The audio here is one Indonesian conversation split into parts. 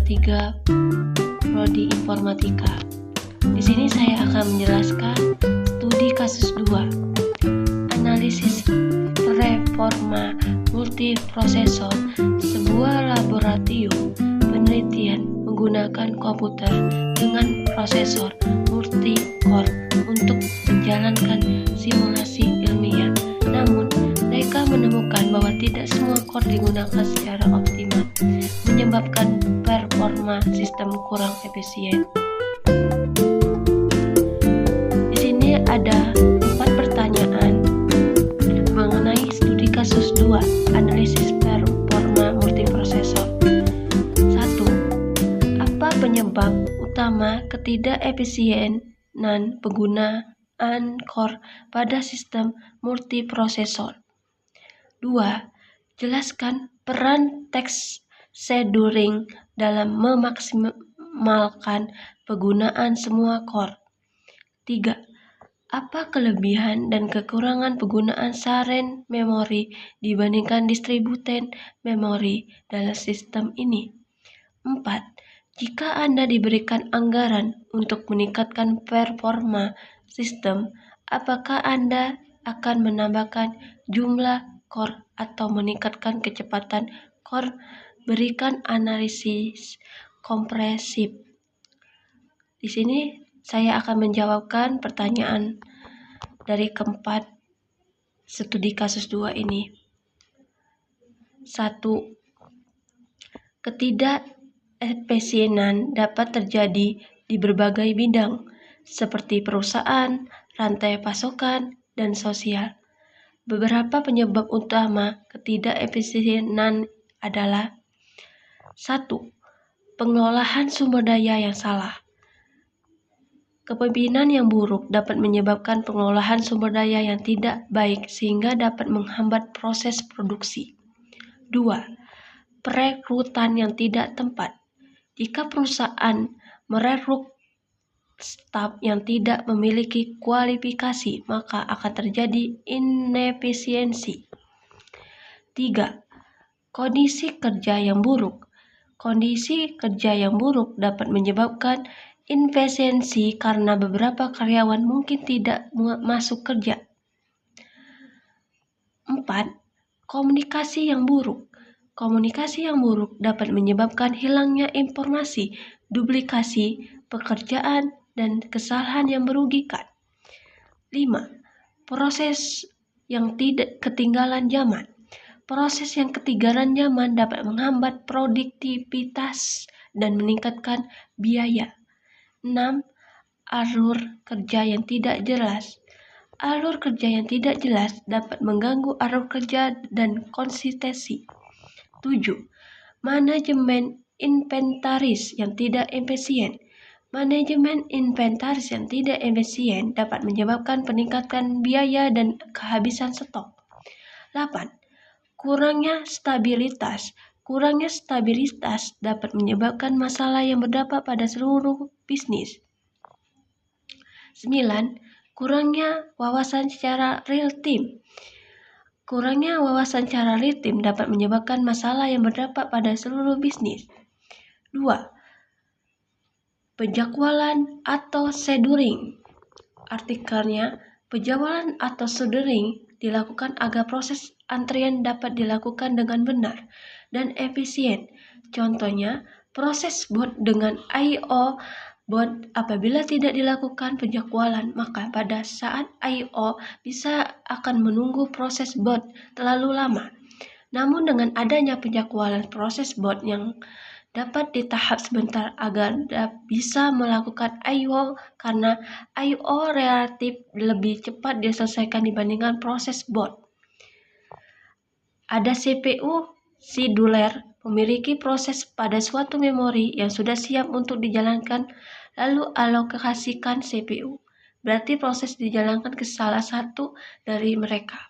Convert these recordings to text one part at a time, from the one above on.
3 Prodi Informatika. Di sini saya akan menjelaskan studi kasus 2, analisis performa multiprosesor, sebuah laboratorium penelitian menggunakan komputer dengan prosesor multi-core untuk menjalankan simulasi ilmiah. Namun, mereka menemukan bahwa tidak semua core digunakan secara optimal, menyebabkan performa sistem kurang efisien. Di sini ada 4 pertanyaan mengenai studi kasus 2, analisis performa multiprosesor. 1. Apa penyebab utama ketidakefisienan penggunaan core pada sistem multiprosesor? 2. Jelaskan peran task scheduling dalam memaksimalkan penggunaan semua core. 3. Apa kelebihan dan kekurangan penggunaan shared memori dibandingkan distributed memori dalam sistem ini? 4. Jika Anda diberikan anggaran untuk meningkatkan performa sistem, apakah Anda akan menambahkan jumlah core atau meningkatkan kecepatan core? Berikan analisis kompresif. Di sini saya akan menjawabkan pertanyaan dari keempat studi kasus 2 ini. 1. Ketidakefisienan dapat terjadi di berbagai bidang, seperti perusahaan, rantai pasokan, dan sosial. Beberapa penyebab utama ketidakefisienan adalah: 1. Pengelolaan sumber daya yang salah. Kepemimpinan yang buruk dapat menyebabkan pengelolaan sumber daya yang tidak baik sehingga dapat menghambat proses produksi. 2. Perekrutan yang tidak tepat. Jika perusahaan merekrut staf yang tidak memiliki kualifikasi, maka akan terjadi inefisiensi. 3. Kondisi kerja yang buruk. Kondisi kerja yang buruk dapat menyebabkan inefisiensi karena beberapa karyawan mungkin tidak masuk kerja. 4. Komunikasi yang buruk. Komunikasi yang buruk dapat menyebabkan hilangnya informasi, duplikasi pekerjaan, dan kesalahan yang merugikan. 5. Proses yang tidak ketinggalan zaman. Proses yang ketinggalan zaman dapat menghambat produktivitas dan meningkatkan biaya. 6. Alur kerja yang tidak jelas. Alur kerja yang tidak jelas dapat mengganggu alur kerja dan konsistensi. 7. Manajemen inventaris yang tidak efisien. Manajemen inventaris yang tidak efisien dapat menyebabkan peningkatan biaya dan kehabisan stok. 8. Kurangnya stabilitas. Kurangnya stabilitas dapat menyebabkan masalah yang berdampak pada seluruh bisnis. 9. Kurangnya wawasan secara real time. Kurangnya wawasan secara real time dapat menyebabkan masalah yang berdampak pada seluruh bisnis. 2. Penjadwalan atau scheduling. Artikelnya, penjadwalan atau scheduling dilakukan agar proses antrian dapat dilakukan dengan benar dan efisien. Contohnya, proses bot dengan I/O bot. Apabila tidak dilakukan penjadwalan, maka pada saat I/O bisa akan menunggu proses bot terlalu lama. Namun dengan adanya penjadwalan proses bot yang dapat ditahap sebentar agar bisa melakukan I/O, karena I/O relatif lebih cepat diselesaikan dibandingkan proses bot. Ada CPU scheduler memiliki proses pada suatu memori yang sudah siap untuk dijalankan, lalu alokasikan CPU. Berarti proses dijalankan ke salah satu dari mereka.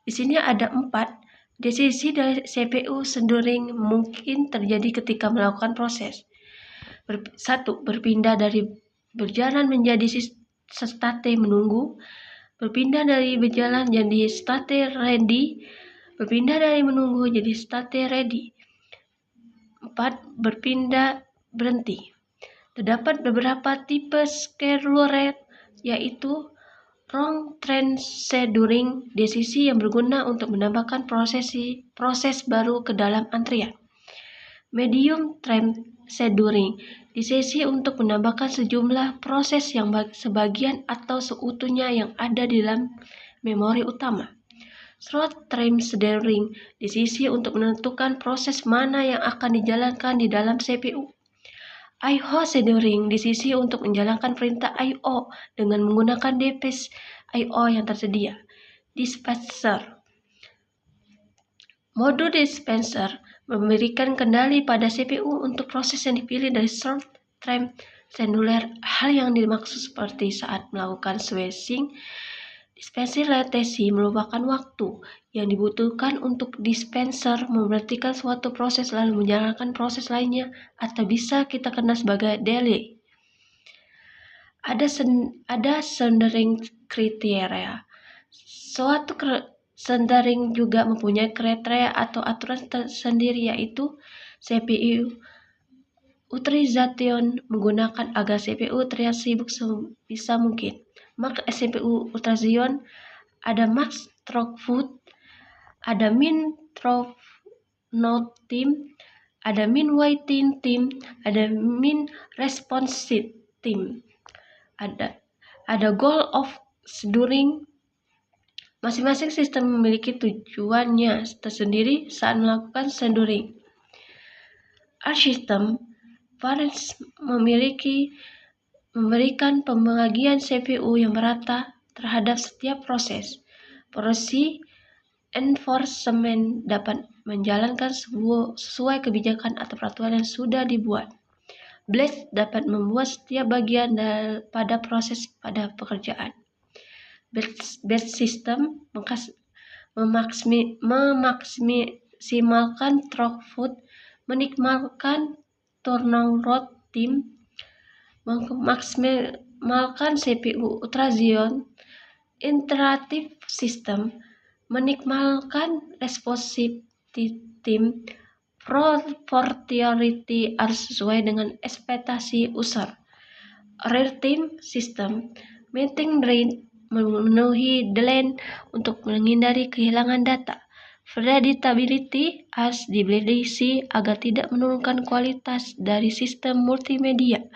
Di sini ada 4. Desisi dari CPU scheduling mungkin terjadi ketika melakukan proses. 1. Berpindah dari berjalan menjadi state menunggu. Berpindah dari berjalan jadi state ready. Berpindah dari menunggu jadi state ready. 4. Keempat, berpindah berhenti. Terdapat beberapa tipe scheduler, yaitu long scheduling, desisi yang berguna untuk menambahkan proses baru ke dalam antrian. Medium scheduling, desisi untuk menambahkan sejumlah proses yang sebagian atau seutuhnya yang ada di dalam memori utama. Short scheduling, desisi untuk menentukan proses mana yang akan dijalankan di dalam CPU. I/O scheduling, desisi untuk menjalankan perintah I/O dengan menggunakan device I/O yang tersedia. Dispenser. Mode dispenser memberikan kendali pada CPU untuk proses yang dipilih dari short scheduler. Hal yang dimaksud seperti saat melakukan switching. Dispenser latency merupakan waktu yang dibutuhkan untuk dispenser memberhentikan suatu proses lalu menjalankan proses lainnya, atau bisa kita kenal sebagai delay. Ada sundering kriteria. Suatu sundering juga mempunyai kriteria atau aturan tersendiri, yaitu CPU utilization menggunakan agar CPU terlihat sibuk sebisa mungkin. Max CPU utilization, ada max throughput, ada min throughput time, ada min waiting time, ada min response time, ada goal of scheduling. Masing-masing sistem memiliki tujuannya tersendiri saat melakukan scheduling. System parents memberikan pembagian CPU yang merata terhadap setiap proses. Policy enforcement dapat menjalankan sesuai kebijakan atau peraturan yang sudah dibuat. Blade dapat membuat setiap bagian pada proses pada pekerjaan. Batch system memaksimalkan throughput, menikmati turnaround time, memaksimalkan CPU utilization. Iterative system menikmati responsive time, priority harus sesuai dengan ekspektasi user. Real-time system meeting rate, memenuhi deadline untuk menghindari kehilangan data. Predictability harus diprediksi agar tidak menurunkan kualitas dari sistem multimedia.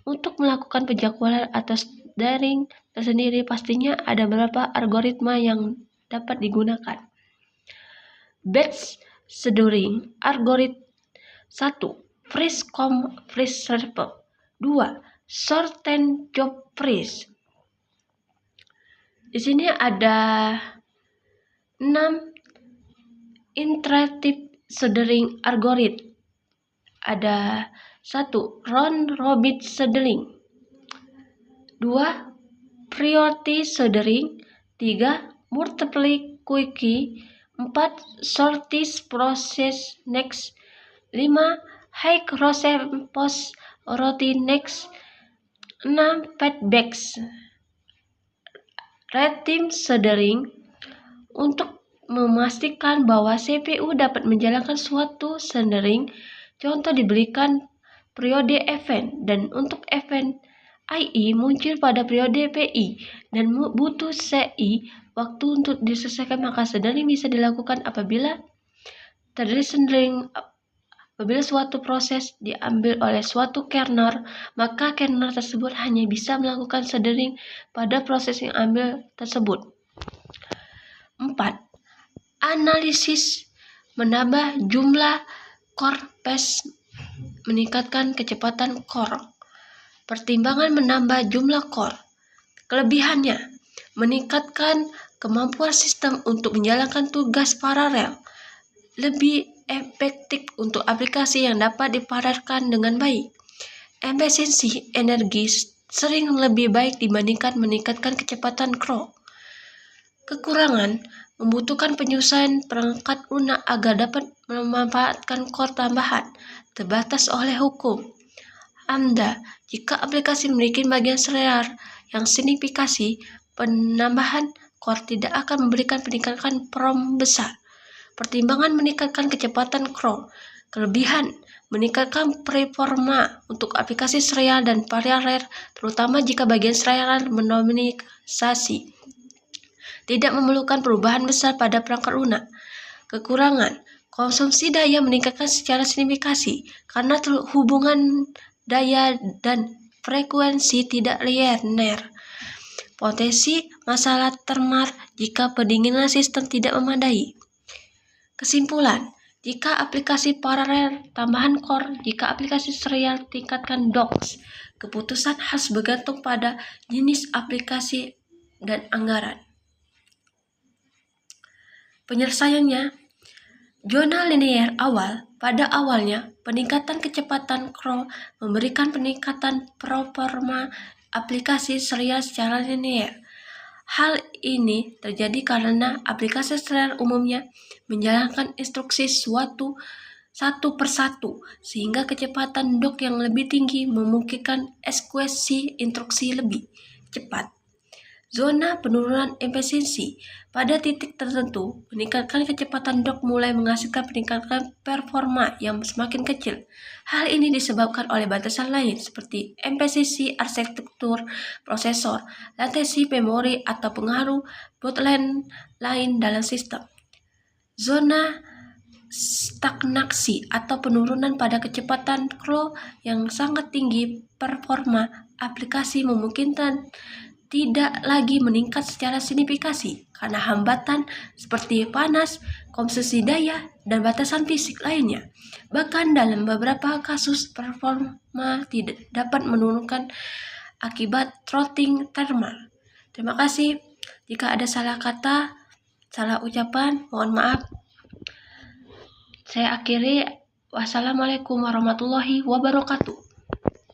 Untuk melakukan penjadwalan atau daring tersendiri, pastinya ada beberapa algoritma yang dapat digunakan. Batch scheduling algoritma. 1. Freeze server. 2. Shorten job freeze. Di sini ada 6 iterative scheduling algoritma. Ada 1. Round robin scheduling. 2. Priority scheduling. 3. Multiple queue. 4. Shortest process next. 5. High response routine next. 6. Feedbacks. Real-time scheduling untuk memastikan bahwa CPU dapat menjalankan suatu scheduling. Contoh diberikan periode event, dan untuk event IE muncul pada periode PI dan butuh CI waktu untuk diselesaikan, maka scheduling bisa dilakukan apabila terjadi scheduling. Apabila suatu proses diambil oleh suatu kernel, maka kernel tersebut hanya bisa melakukan scheduling pada proses yang ambil tersebut. 4. Analisis menambah jumlah core phase, meningkatkan kecepatan core. Pertimbangan menambah jumlah core. Kelebihannya, meningkatkan kemampuan sistem untuk menjalankan tugas paralel, lebih efektif untuk aplikasi yang dapat diparalelkan dengan baik. Efisiensi energi sering lebih baik dibandingkan meningkatkan kecepatan core. Kekurangan, membutuhkan penyusunan perangkat lunak agar dapat memanfaatkan core tambahan, terbatas oleh hukum. Jika aplikasi memiliki bagian seluler yang signifikasi, penambahan core tidak akan memberikan peningkatan performa besar. Pertimbangan meningkatkan kecepatan core. Kelebihan, meningkatkan performa untuk aplikasi serial dan paralel, terutama jika bagian serial mendominasi. Tidak memerlukan perubahan besar pada perangkat lunak. Kekurangan, konsumsi daya meningkatkan secara signifikan karena hubungan daya dan frekuensi tidak linear. Potensi masalah termar jika pendinginan sistem tidak memadai. Kesimpulan, jika aplikasi paralel tambahan core, jika aplikasi serial tingkatkan docks. Keputusan harus bergantung pada jenis aplikasi dan anggaran. Penyelesaiannya, zona linear awal. Pada awalnya, peningkatan kecepatan crawl memberikan peningkatan performa aplikasi serial secara linear. Hal ini terjadi karena aplikasi serial umumnya menjalankan instruksi satu persatu, sehingga kecepatan dock yang lebih tinggi memungkinkan eksekusi instruksi lebih cepat. Zona penurunan efisiensi. Pada titik tertentu, meningkatkan kecepatan dock mulai menghasilkan peningkatan performa yang semakin kecil. Hal ini disebabkan oleh batasan lain seperti efisiensi arsitektur prosesor, latensi memori, atau pengaruh bottleneck lain dalam sistem. Zona stagnasi atau penurunan pada kecepatan crawl yang sangat tinggi. Performa aplikasi memungkinkan tidak lagi meningkat secara signifikan karena hambatan seperti panas, konsumsi daya, dan batasan fisik lainnya. Bahkan dalam beberapa kasus, performa tidak dapat menurunkan akibat throttling thermal. Terima kasih. Jika ada salah kata, salah ucapan, mohon maaf. Saya akhiri. Wassalamualaikum warahmatullahi wabarakatuh.